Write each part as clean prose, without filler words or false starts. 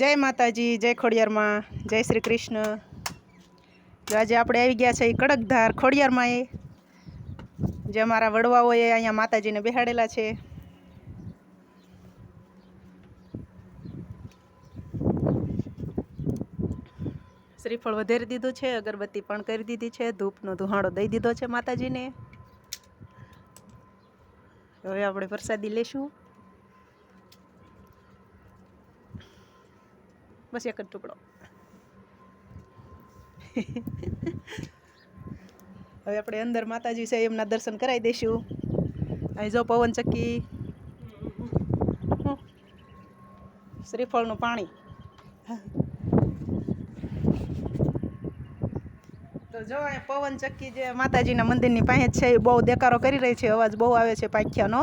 જય માતાજી, જય ખોડિયારમાં, જય શ્રી કૃષ્ણ। જો આજે આપણે આવી ગયા છે કડકધાર ખોડિયારમાં જે અમારા વડવાઓએ અહીંયા માતાજીને બેહાડેલા છે। શ્રીફળ વધારી દીધું છે, અગરબત્તી પણ કરી દીધી છે, ધૂપનો ધુહાડો દઈ દીધો છે માતાજીને। હવે આપણે પ્રસાદી લેશું। બસ એક જ ટુકડો। હવે આપણે અંદર માતાજી છે એમના દર્શન કરાવી દઈશું। અહીં જો પવન ચક્કી, શ્રીફળનું પાણી। તો જો અહીં પવન ચક્કી જે માતાજીના મંદિરની પાસે જ છે એ બહુ દેકારો કરી રહી છે, અવાજ બહુ આવે છે પાખ્યાનો।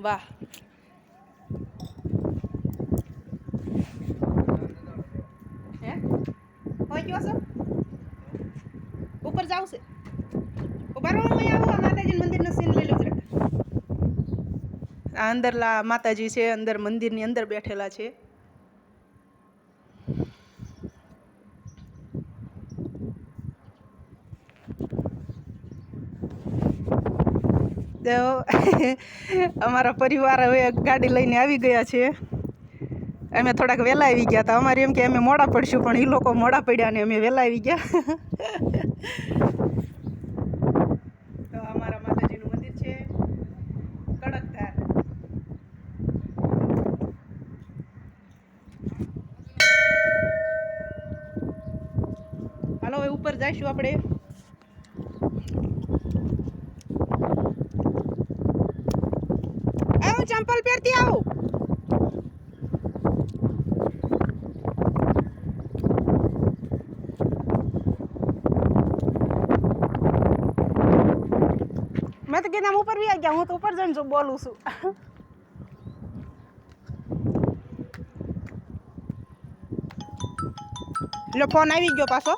વાહ, હે હોય ગયો છો ઉપર જાવ છે ઉભા રહો। હું આવું માતાજીના મંદિરનો સીન લઈ લો જરા। આ અંદર માતાજી છે, અંદર મંદિરની અંદર બેઠેલા છે। તો અમારા પરિવાર હવે ગાડી લઈને આવી ગયા છે। અમે થોડાક વહેલા આવી ગયા હતા। અમારે એમ કે અમે મોડા પડશું, પણ એ લોકો મોડા પડ્યા ને અમે વહેલા આવી ગયા। તો અમારા માતાજીનું મંદિર છે કડકધાર। હાલો હવે ઉપર જઈશું આપણે। હું ચંપલ પહેરતી આવું। मैं तो कहना ऊपर भी आ गया हूँ, तो ऊपर जन जो बोलूँ छू। लो फोन આવી ગયો પાછો।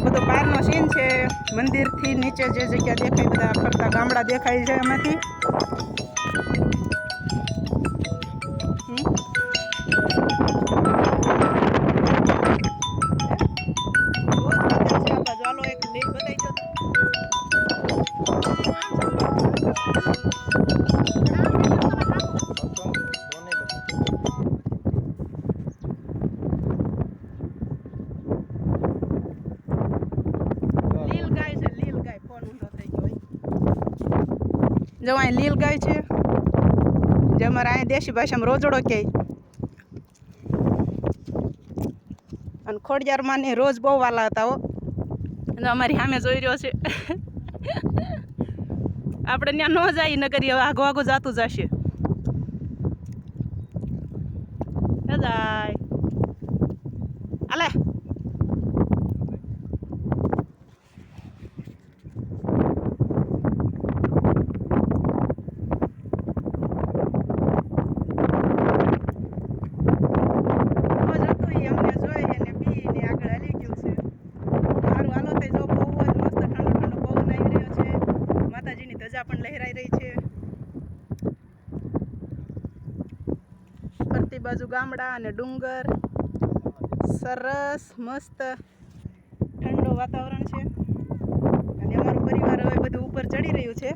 બધો બહારનો સીન છે। મંદિરથી નીચે જે જગ્યા દેખાય બધા ફરતા ગામડા દેખાય છે એમાંથી। जो अँ लील गाय है, जो अमरा अँ देशी भाषा में रोजड़ो कहे। खोड़ियार माने रोज बहु वाला था वो अमरी सामे जोई रह्यो छे। आपणे त्यां न जाई नकर आगो आगो जातुं जशे। जाय आले પણ લહેરાઈ રહી છે। ફરતી બાજુ ગામડા અને ડુંગર, સરસ મસ્ત ઠંડો વાતાવરણ છે। અને અમારું પરિવાર હવે બધું ઉપર ચડી રહ્યું છે।